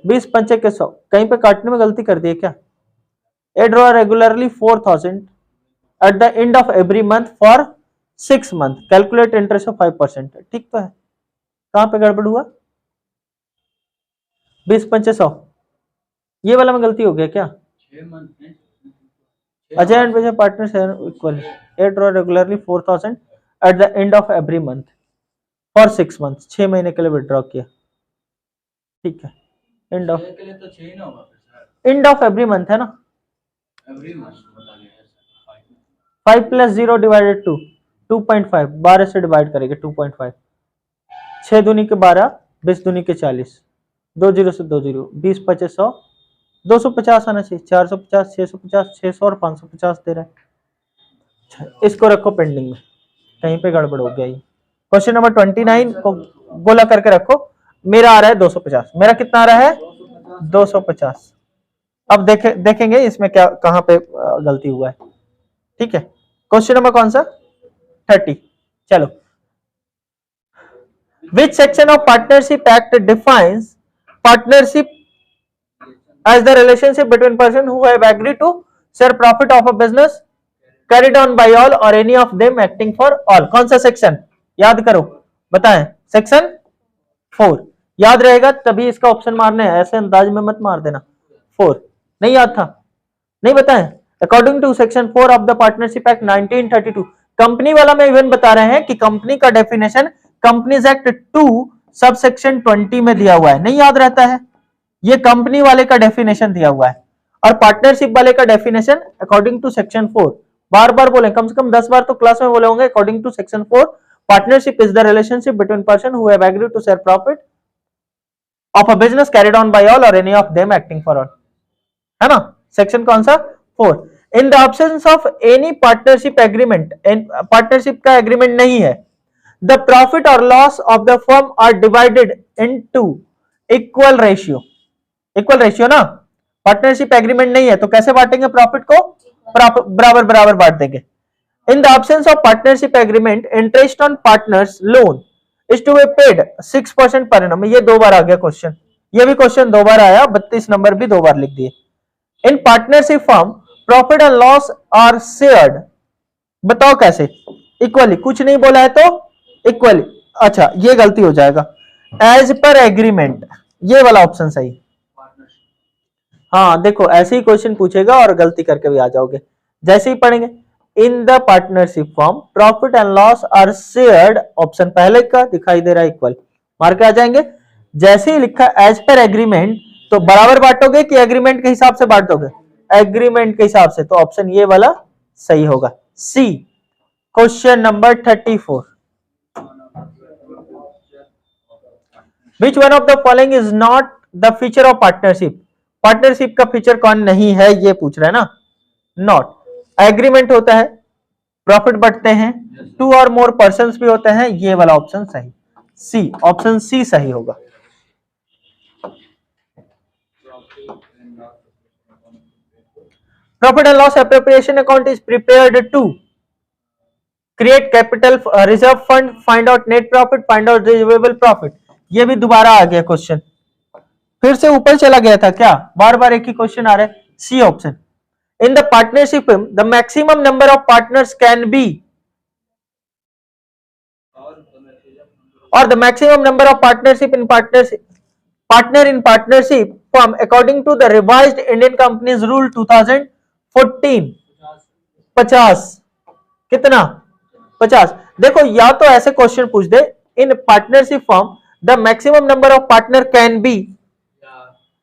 A: 20 पंचे के 100, कहीं पे काटने में गलती कर दी है क्या? A draw regularly 4,000 at the end of every month for 6 month, calculate interest of 5%, ठीक तो है? कहां पे गड़बड़ हुआ? 20 पंचे 100, ये वाला में गलती हो गया क्या? Ajay and Vijay partners equal, A draw regularly 4,000 at the end of every month for 6 month, 6 महीने के लिए विड्रॉ किया, ठीक है। End of and of every month है ना? 5 + 0 / 2, 2.5, 12 से डिवाइड करेंगे 2.5, 6 दूनी के 12, 20 दूनी के 40, 2 जीरो से 2 जीरो, 20 25 100, 250 आना चाहिए, 450, 650, 600 और 550 दे रहा है। इसको रखो पेंडिंग में, कहीं पे गड़बड़ हो गया ये। क्वेश्चन नंबर 29 को गोला करके रखो। मेरा आ रहा है 250, मेरा कितना आ रहा है 250। अब देखेंगे इसमें क्या कहां पे गलती हुआ है। ठीक है, क्वेश्चन नंबर कौन सा 30। चलो, which section of partnership act defines partnership as the relationship between person who have agreed to share profit of a business carried on by all or any of them acting for all। कौन सा section याद करो, बताएं। Section 4 याद रहेगा तभी इसका option मारने है, ऐसे अंदाज में मत मार देना। 4 नहीं याद था, नहीं बताएं। According to section 4 of the partnership act 1932, company वाला में इवन बता रहे हैं कि कंपनी का definition companies act 2 sub section 20 में दिया हुआ है, नहीं याद रहता है। ये कंपनी वाले का डेफिनेशन दिया हुआ है और पार्टनरशिप वाले का डेफिनेशन अकॉर्डिंग टू सेक्शन 4। बार बार बोले, कम से कम 10 बार तो क्लास में बोले होंगे। According to section 4 partnership is the relationship between person who have agreed to share profit of a business carried on by all or any of them acting for all, है ना। Section कौन सा 4। In the absence of any partnership agreement, partnership का agreement नहीं है, the profit और loss of the firm are divided into equal ratio. Equal ratio ना, partnership agreement नहीं है तो कैसे बांटेंगे प्रॉफिट को, बराबर बराबर बांट देंगे। In the absence of partnership agreement interest on partners loan is to be paid 6% per annum. ये 2 बार आ गया क्वेश्चन, ये भी क्वेश्चन 2 बार आया, 32 नंबर भी 2 बार लिख दिए। In partnership firm profit and loss are shared, बताओ कैसे, इक्वली, कुछ नहीं बोला है तो इक्वली। अच्छा ये गलती हो जाएगा, एज पर एग्रीमेंट, ये वाला ऑप्शन सही। हाँ देखो ऐसे ही क्वेश्चन पूछेगा और गलती करके भी आ जाओगे। जैसे ही पढ़ेंगे in the partnership form profit and loss are shared, option पहले का दिखाई दे रहा है इक्वल, मार के आ जाएंगे। जैसे ही लिखा एज पर एग्रीमेंट तो बराबर बांटोगे कि एग्रीमेंट के हिसाब से बांटोगे, एग्रीमेंट के हिसाब से, तो ऑप्शन ये वाला सही होगा, C. Question number 34, which one of the following is not the feature of partnership. Partnership का फीचर कौन नहीं है ये पूछ रहा है ना। नॉट, एग्रीमेंट होता है, प्रॉफिट बढ़ते हैं, 2 और मोर पर्संस भी होते हैं, ये वाला ऑप्शन सही, सी, ऑप्शन सी सही होगा। Profit and loss appropriation account is prepared to create capital reserve fund, find out net profit, find out reservable profit. ये भी दोबारा आ गया क्वेश्चन, फिर से ऊपर चला गया था क्या, बार बार एक ही क्वेश्चन आ रहा है, C option. In the partnership the maximum number of partners can be, or the maximum number of partnership in partner in partnership firm according to the revised Indian companies rule 2014 50, कितना 50। देखो या तो ऐसे question पूछ दे, in partnership firm the maximum number of partner can be,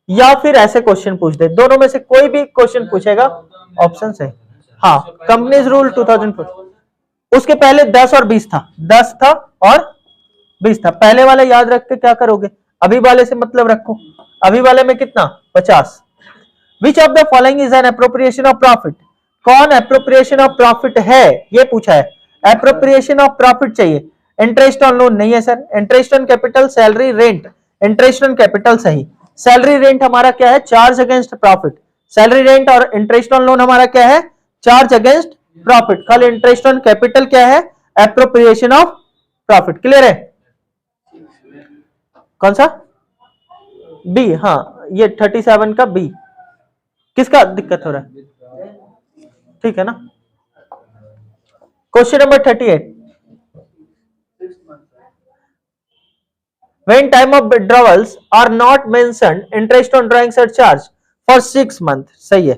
A: या फिर ऐसे क्वेश्चन पूछ दे, दोनों में से कोई भी क्वेश्चन पूछेगा ऑप्शन सही। हाँ, कंपनीज रूल 2004, उसके पहले 10 और 20 था, 10 था और 20 था। पहले वाले याद रख के क्या करोगे, अभी वाले से मतलब रखो, अभी वाले में कितना 50। Which of the following is an appropriation of profit, कौन एप्रोप्रिएशन ऑफ प्रॉफिट है ये पूछा है, एप्रोप्रिएशन ऑफ प्रॉफिट चाहिए। इंटरेस्ट ऑन लोन नहीं है sir, interest on capital, salary, rent, interest on capital सही। सैलरी रेंट हमारा क्या है, charge against profit. Salary rent और इंटरेस्ट ऑन लोन हमारा क्या है, चार्ज अगेंस्ट प्रॉफिट। खाली इंटरेस्ट ऑन कैपिटल क्या है, एप्रोप्रिएशन ऑफ प्रॉफिट। क्लियर है, कौन सा बी, हाँ ये 37 का बी। किसका दिक्कत हो रहा है, ठीक है ना। Question number 38, when time of withdrawals are not mentioned interest on drawings are charged for 6 months, सही है।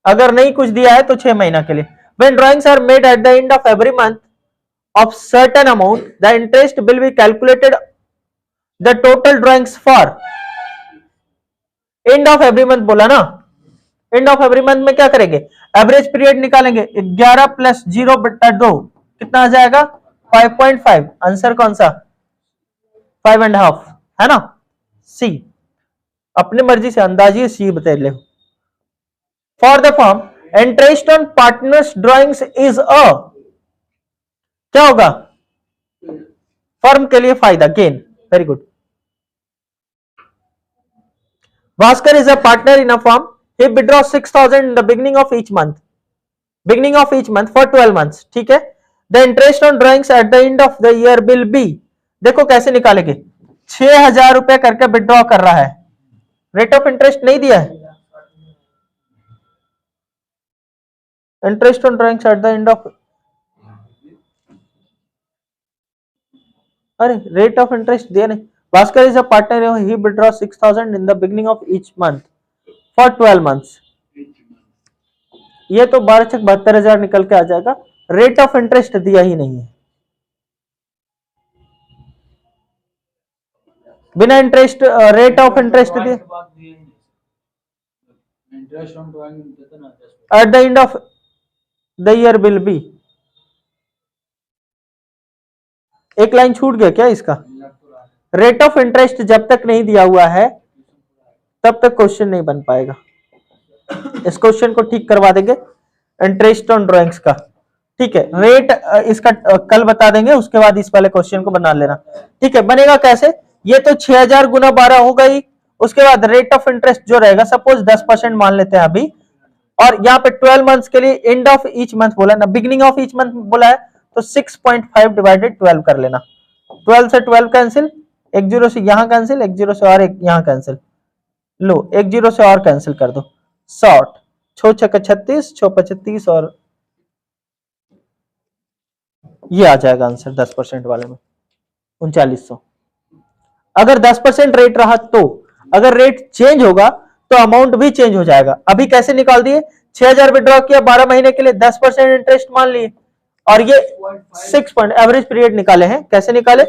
A: अगर नहीं कुछ दिया है तो 6 महीना के लिए। when drawings are made at the end of every month of certain amount the interest will be calculated the total drawings for end of every month बोला ना, end of every month में क्या करेंगे, एवरेज पीरियड निकालेंगे, 11 + 0/2 कितना आ जाएगा 5.5। Answer कौन सा 5.5, है ना, सी, अपने मर्जी से अंदाजी सी बता ले। For the firm interest on partners drawings is a, क्या होगा, फर्म के लिए फायदा, gain, very good. Bhaskar is a partner in a form, he withdraws 6,000 in the beginning of each month, for 12 months, ठीक है। the interest on drawings at the end of the year will be, देखो कैसे निकालेंगे, 6,000 रुपए करके withdraw कर रहा है, रेट ऑफ इंटरेस्ट नहीं दिया है, interest on drawings at the end of, अरे रेट ऑफ इंटरेस्ट दिया नहीं। Bhaskar is a partner, he withdraw 6,000 in the beginning of each month for 12 months, ये तो 12,72,000 निकल के आ जाएगा, रेट ऑफ इंटरेस्ट दिया ही नहीं है, बिना इंटरेस्ट रेट ऑफ इंटरेस्ट दिए eight the end of the year will be, एक लाइन छूट गया क्या इसका, रेट ऑफ इंटरेस्ट जब तक नहीं दिया हुआ है तब तक क्वेश्चन नहीं बन पाएगा, इस क्वेश्चन को ठीक करवा देंगे इंटरेस्ट ऑन ड्राइंग्स का, ठीक है। रेट इसका कल बता देंगे, उसके बाद इस वाले क्वेश्चन को बना लेना, ठीक है। बनेगा कैसे, ये तो 6,000 गुना 12 हो गई, उसके बाद रेट ऑफ इंटरेस्ट जो रहेगा, सपोज 10% मान लेते हैं अभी, और यहाँ पे 12 मंथ्स के लिए एंड ऑफ ईच मंथ बोला ना, बिगिनिंग ऑफ ईच मंथ बोला है, तो 6.5 डिवाइडेड 12 कर लेना, 12 से 12 कैंसिल, एक जीरो से यहां कैंसिल, एक जीरो से और एक यहां कैंसिल, लो एक जीरो से और कैंसिल कर दो, 60, 6 छक्का 36, 6 पचे 30, और ये आ जाएगा आंसर 10% वाले में 3900। अगर 10% रेट रहा तो, अगर रेट चेंज होगा तो अमाउंट भी चेंज हो जाएगा। अभी कैसे निकाल दिए, 6,000 विड्रॉ किया 12 महीने के लिए, 10% इंटरेस्ट मान लिए, और ये 6 पॉइंट एवरेज पीरियड निकाले हैं, कैसे निकाले,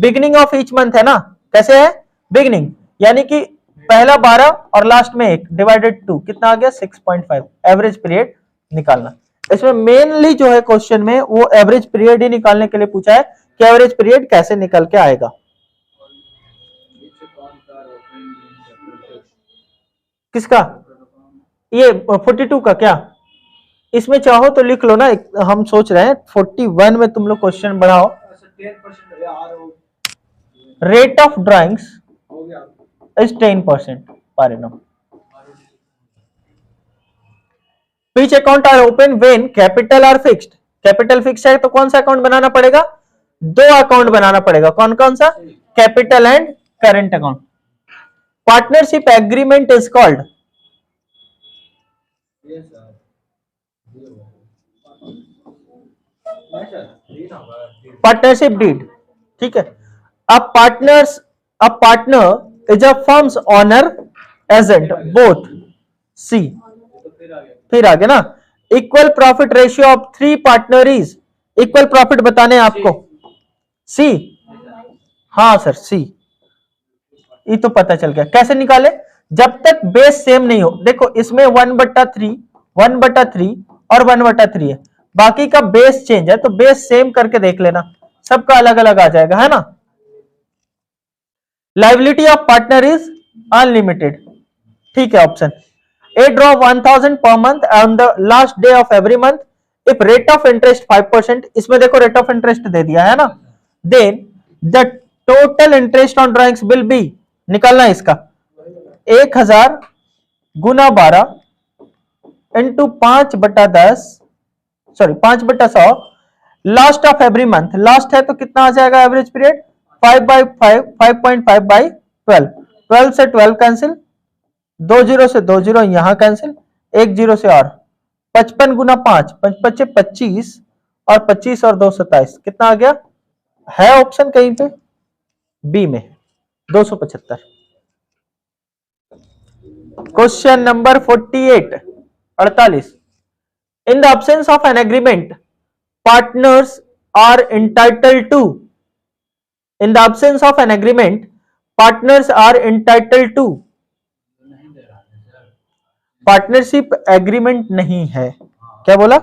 A: बिगिनिंग ऑफ ईच मंथ है ना, कैसे है, बिगिनिंग यानी कि पहला 12 और लास्ट में 1 डिवाइडेड 2, कितना आ गया 6.5, एवरेज पीरियड निकालना। इसमें मेनली जो है क्वेश्चन में वो एवरेज पीरियड ही निकालने के लिए पूछा है कि एवरेज पीरियड कैसे निकल के आएगा। किसका, ये 42 का क्या, इसमें चाहो तो लिख लो ना, हम सोच रहे हैं 41 में तुम लोग क्वेश्चन बढ़ाओ, rate of drawings is 10% per annum. Which account are open when capital are fixed? Capital fix है तो कौन सा अकाउंट बनाना पड़ेगा, 2 अकाउंट बनाना पड़ेगा, कौन कौन सा, capital and current account. Partnership agreement is called, partnership deed, ठीक है। अब partner is a firm's owner agent both, C, फिर आगे ना, equal profit ratio of 3 partner is, equal profit बताने आपको, C, हाँ सर C, ये तो पता चल गया, कैसे निकाले, जब तक बेस सेम नहीं हो, देखो इसमें 1/3 और 1/3 है, बाकी का बेस चेंज है, तो बेस सेम करके देख लेना, सबका अलग अलग आ जाएगा, है ना। Liability of partner is unlimited, ठीक है option A, draw 1,000 per month on the last day of every month, if rate of interest 5%, इसमें देखो रेट ऑफ इंटरेस्ट दे दिया है ना, then the total interest on drawings will be, निकालना है इसका, 1,000 गुना 12 into 5/10, sorry 5/100, last of every month, last है तो कितना आ जाएगा एवरेज पीरियड, 5/5 12 से 12 कैंसिल, 2 जीरो से 2 जीरो यहां कैंसिल, 1 जीरो से और 55 गुना 5, 5 25, और 25 और 2 27, कितना आ गया, है ऑप्शन कहीं पे बी में 275। Question number 48, in the absence of an agreement partners are entitled to, in the absence of an agreement partners are entitled to, partnership agreement नहीं है, क्या बोला,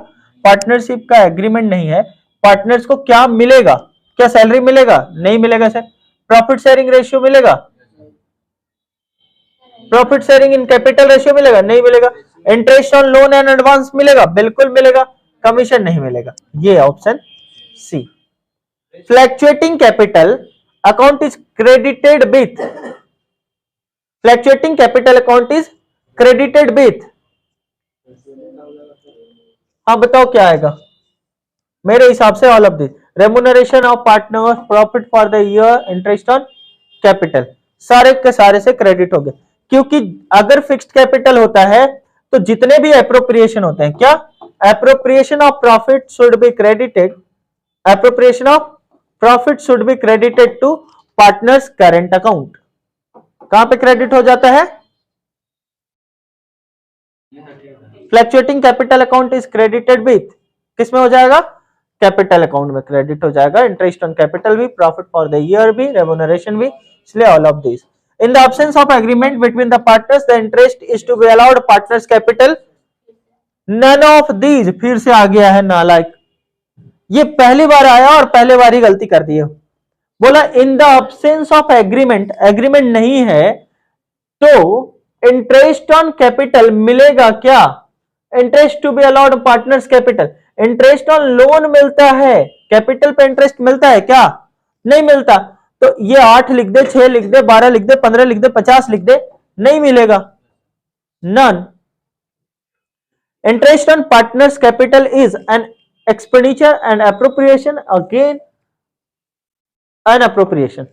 A: पार्टनरशिप का एग्रीमेंट नहीं है, पार्टनर्स को क्या मिलेगा, क्या सैलरी मिलेगा, नहीं मिलेगा सर, प्रॉफिट शेयरिंग रेशियो मिलेगा? Profit sharing in capital ratio मिलेगा? नहीं मिलेगा। Interest on loan and advance मिलेगा? बिल्कुल मिलेगा। कमीशन नहीं मिलेगा। ये option C. Fluctuating capital account is credited with, fluctuating capital account is credited with, हाँ बताओ क्या आएगा? मेरे हिसाब से all of this, remuneration of partner, profit for the year, interest on capital, सारे के सारे से क्रेडिट हो गए। क्योंकि अगर फिक्स्ड कैपिटल होता है तो जितने भी एप्रोप्रिएशन होते हैं, क्या appropriation of profit should be credited, appropriation of profit should be credited to partners current account. कहां पे क्रेडिट हो जाता है? Fluctuating capital account is credited with, किसमें हो जाएगा? कैपिटल अकाउंट में क्रेडिट हो जाएगा। इंटरेस्ट ऑन कैपिटल भी, प्रॉफिट फॉर द ईयर भी, रेम्युनरेशन भी, इसलिए all of this. In the absence of agreement between the partners the interest is to be allowed partners capital, none of these, फिर से आ गया है नालायक, ये पहली बार आया और पहले बार ही गलती कर दी है। बोला in the absence of agreement, agreement नहीं है तो इंटरेस्ट ऑन कैपिटल मिलेगा क्या? Interest to be allowed partners capital, interest on loan मिलता है, कैपिटल पे इंटरेस्ट मिलता है क्या? नहीं मिलता। तो ये 8 लिख दे, 6 लिख दे, 12 लिख दे, 15 लिख दे, 50 लिख दे, नहीं मिलेगा, none. Interest on partners capital is an expenditure and appropriation, again an appropriation.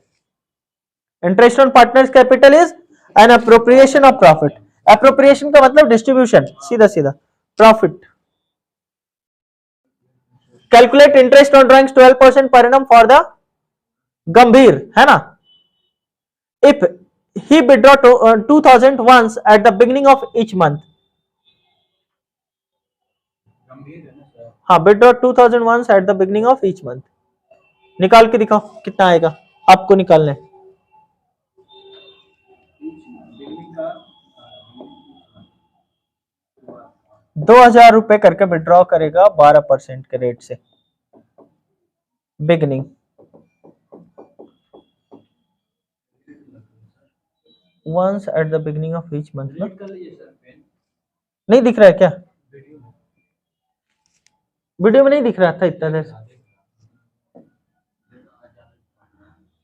A: Interest on partners capital is an appropriation of profit, appropriation का मतलब डिस्ट्रीब्यूशन, सीधा सीधा profit. Calculate interest on drawings 12% per annum for the Gambhir, है ना? If he withdraw 2000 once at the beginning of each month, हाँ withdraw 2000 once at the beginning of each month, निकाल के दिखाओ कितना आएगा आपको निकालने। 2000 रुपए करके विड्रॉ करेगा 12% के रेट से, beginning once at the beginning of each month ना, नहीं दिख रहा है क्या? वीडियो में नहीं दिख रहा था इतना देर,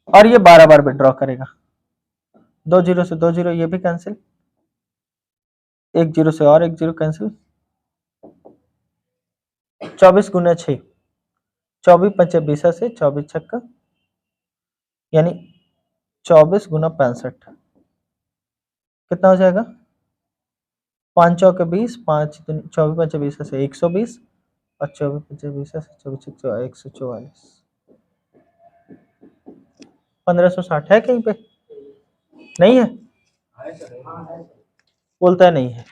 A: और ये 12 बार विड्रॉ करेगा। 2 जीरो से 2 जीरो ये भी कैंसिल, 1 जीरो से और 1 जीरो कैंसिल, 24 गुना 6, 24 पंचे 20 से 24 छक्का, यानी 24 गुना 65 कितना हो जाएगा? 5 चौके 20, 5 24 पंचे 20 से 120 और 24 पंचे 20 से 24 छक्का 144, 1560 है कहीं पे? नहीं है, बोलता है नहीं है।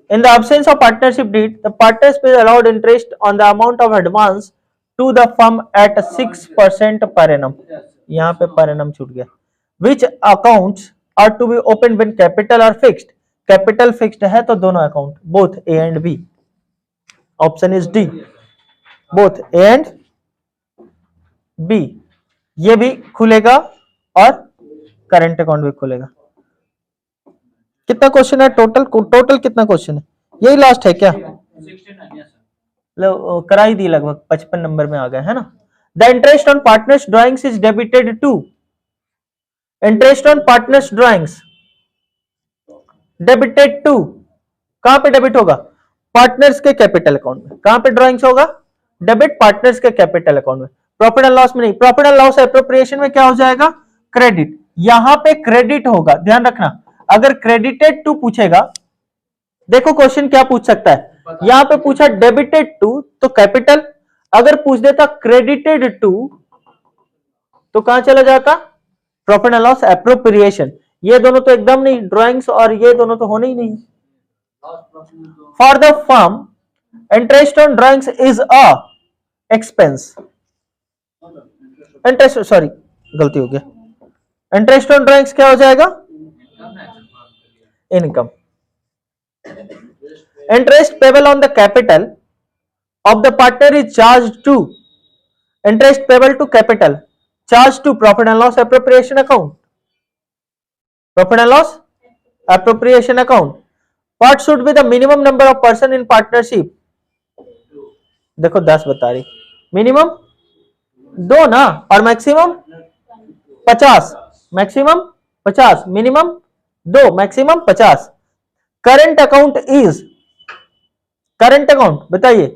A: In the absence of partnership deed, the partners will allowed interest on the amount of advance to the firm at 6% per annum. यहाँ पे per annum छूट गया। Which accounts are to be opened when capital are fixed? Capital fixed है तो दोनों account, both A and B. Option is D. Both A and B. ये भी खुलेगा और करंट अकाउंट भी खुलेगा। कितना क्वेश्चन है टोटल? टोटल कितना क्वेश्चन है? यही लास्ट है क्या? 69 करा ही दी, लगभग 55 नंबर में आ गए, है ना? The interest on partners drawings is debited to, interest on partners drawings debited to, कहां पे डेबिट होगा? पार्टनर्स के कैपिटल अकाउंट में। कहां पे ड्राइंग्स होगा? डेबिट पार्टनर्स के कैपिटल अकाउंट में। प्रॉफिट एंड लॉस में नहीं, प्रॉफिट एंड लॉस एप्रोप्रिएशन में क्या हो जाएगा? क्रेडिट। यहां पे क्रेडिट होगा, ध्यान रखना। अगर क्रेडिटेड टू पूछेगा, देखो क्वेश्चन क्या पूछ सकता है, यहां पे पूछा डेबिटेड टू तो कैपिटल, अगर पूछ देता क्रेडिटेड टू तो कहां चला जाता? Profit and loss appropriation. ये दोनों तो एकदम नहीं, ड्राइंग्स और ये दोनों तो होने ही नहीं। For the firm interest on drawings is a expense, interest, sorry गलती हो गया, इंटरेस्ट ऑन ड्राइंग्स क्या हो जाएगा? Income. Interest payable on the capital of the partner is charge to, interest payable to capital, charge to profit and loss appropriation account. Profit and loss appropriation account. What should be the minimum number of person in partnership? देखो 10 बता रही, minimum 2 ना, और maximum 50, maximum 50, minimum 2, maximum 50. Current account is, current account बताइए,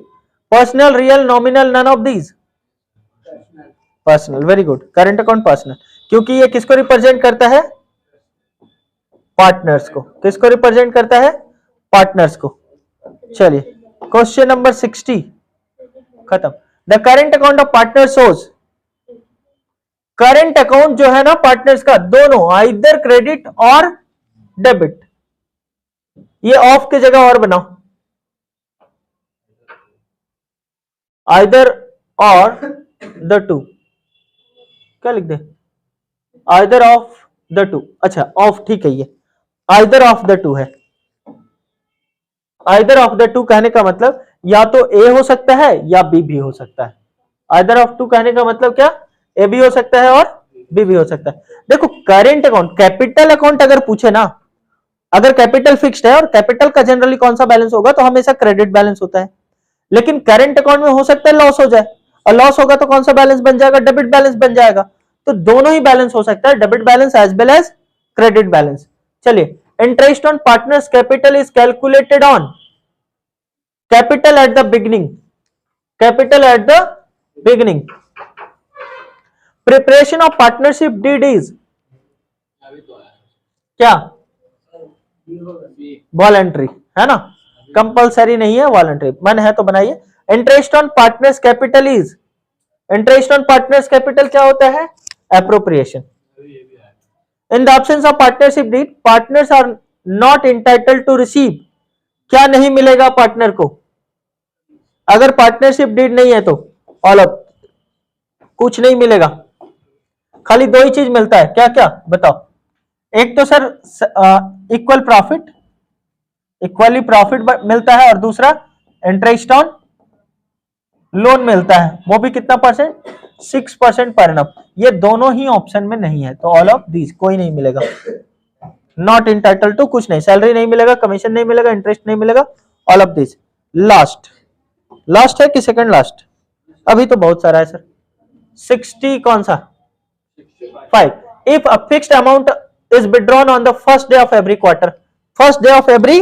A: personal, real, nominal, none of these? Personal. Very good. Current account personal, क्योंकि ये किसको represent करता है? पार्टनर्स को. किसको रिप्रेजेंट करता है? पार्टनर्स को. चलिए क्वेश्चन नंबर 60 खत्म. The current account of partner shows, current account जो है ना पार्टनर्स का, दोनों आइदर क्रेडिट और डेबिट. ये ऑफ की जगह और बनाओ, आइदर और द टू. क्या लिख दे? Either of the two. अच्छा ऑफ, ठीक है, ये आइदर ऑफ द टू है. आइदर ऑफ द टू कहने का मतलब या तो ए हो सकता है या बी भी हो सकता है. आइदर ऑफ टू कहने का मतलब क्या? ए भी हो सकता है और बी भी हो सकता है. देखो करेंट अकाउंट, कैपिटल अकाउंट अगर पूछे ना, अगर कैपिटल फिक्स्ड है और कैपिटल का जनरली कौन सा बैलेंस होगा, तो हमेशा क्रेडिट बैलेंस होता है. लेकिन करेंट अकाउंट में हो सकता है लॉस हो जाए, और लॉस होगा तो कौन सा बैलेंस बन जाएगा? डेबिट बैलेंस बन जाएगा. तो दोनों ही बैलेंस हो सकता है, debit balance as well as credit balance. चलिए, interest on partners capital is calculated on capital at the beginning. Capital at the beginning. Preparation of partnership deed is क्या? वॉलंटरी है ना, कंपलसरी नहीं है, वॉलंटरी. मन है तो बनाइए. Interest on partners capital is, interest on partners capital क्या होता है? Appropriation. In the absence of partnership deed, partners are not entitled to receive. क्या नहीं मिलेगा पार्टनर को? अगर पार्टनरशिप डीड नहीं है तो ऑल ऑफ, कुछ नहीं मिलेगा. खाली दो ही चीज मिलता है. क्या क्या बताओ? एक तो sir equal profit, equally profit मिलता है, और दूसरा इंटरेस्ट ऑन लोन मिलता है. वो भी कितना परसेंट? 6% per annum. ये दोनों ही ऑप्शन में नहीं है, तो ऑल ऑफ दीज कोई नहीं मिलेगा. नॉट इंटाइटल टू कुछ नहीं, सैलरी नहीं मिलेगा, कमीशन नहीं मिलेगा, इंटरेस्ट नहीं मिलेगा, all of this. Last, last है कि सेकंड लास्ट? अभी तो बहुत सारा है सर. 60 कौन सा? 5. If a fixed amount is withdrawn on the first day of every quarter, first day of every,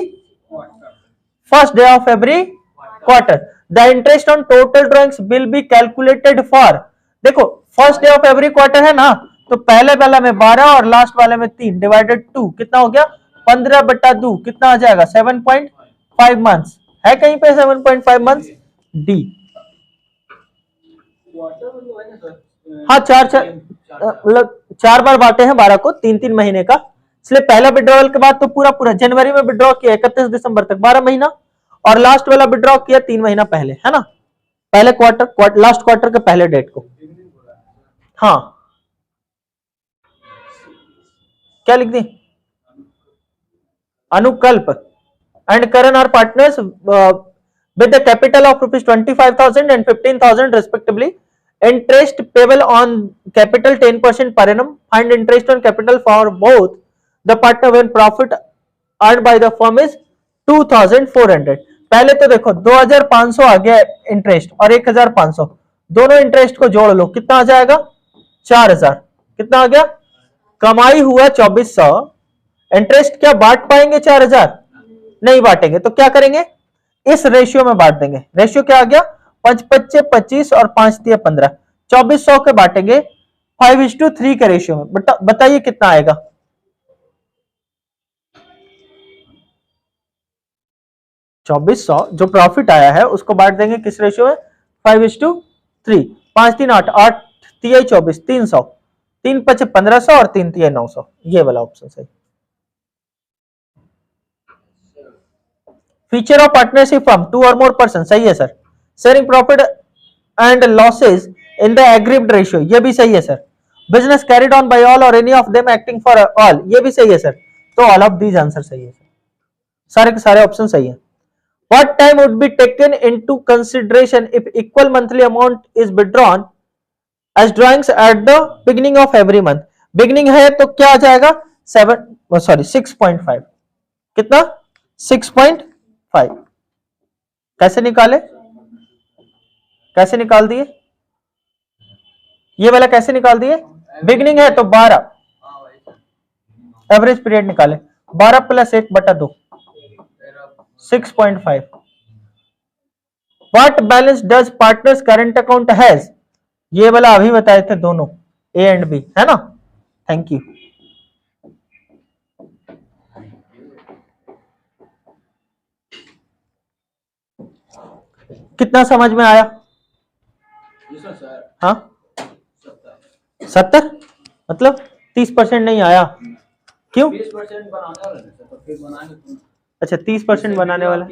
A: first day of every quarter, the interest on total drawings will be calculated for. देखो first day of every quarter है ना, तो पहले वाला में 12 और last वाले में 3 डिवाइडेड 2 कितना हो गया? 15/2 कितना आ जाएगा? 7.5 मंथ्स. है कहीं पे 7.5 मंथ्स? डी. हाँ, मतलब 4 बार बांटे हैं 12 को, 3-3 महीने का. इसलिए पहला विड्रॉवल के बाद तो पूरा पूरा जनवरी में विड्रॉ किया 31 दिसंबर तक 12 महीना, और लास्ट वाला विड्रॉ किया 3 महीना पहले, है ना, पहले क्वार्टर, लास्ट क्वार्टर के पहले डेट को. हाँ क्या लिख दी? अनुकल्प. And Karan are partners with the capital of rupees 25,000 and 15,000 respectively. Interest payable on capital 10% per annum. Find interest on capital for both the partner when profit earned by the firm is 2,400. पहले तो देखो 2,500 आ गया interest और 1,500, दोनों interest को जोड़ लो, कितना आ जाएगा? 4,000. कितना आ गया? कमाई हुआ 2,400. इंटरेस्ट क्या बांट पाएंगे? 4,000 नहीं बांटेंगे, तो क्या करेंगे? इस रेशियो में बांट देंगे. रेशियो क्या आ गया? 5-5 25 और 5-3 15. 2,400 के बांटेंगे 5:3 के रेशियो में. बताइए कितना आएगा? 2,400 जो प्रॉफिट आया है उसको बांट देंगे किस रेशियो में? 5:3. 5-3 8, 8-3 24, 300, 3-5 1500 और 3-3 900. ये वाला ऑप्शन सही. फीचर ऑफ पार्टनरशिप फर्म 2 और मोर पर्सन, सही है sir. Sharing profit and losses in the agreed ratio, ये भी सही है sir. Business carried on by all or any of them acting for all, ये भी सही है सर. तो ऑल ऑफ दीज आंसर सही है सर, सारे के सारे ऑप्शन सही है. What time would be taken into consideration if equal monthly amount is withdrawn as drawings at the beginning of every month. Beginning है तो क्या आ जाएगा 6.5। कितना 6.5। कैसे निकाले, कैसे निकाल दिए, ये वाला कैसे निकाल दिए, बिगिनिंग है तो 12, एवरेज पीरियड निकाले 12 plus 1/2 6.5। What balance does partners current account has, ये वाला अभी बताए थे दोनों ए एंड बी, है ना। Thank you. कितना समझ में आया? हाँ 70 मतलब 30% नहीं आया, क्यों?
B: 20% बनाने वाले, तो फिर बनाएंगे।
A: अच्छा 30% बनाने वाला।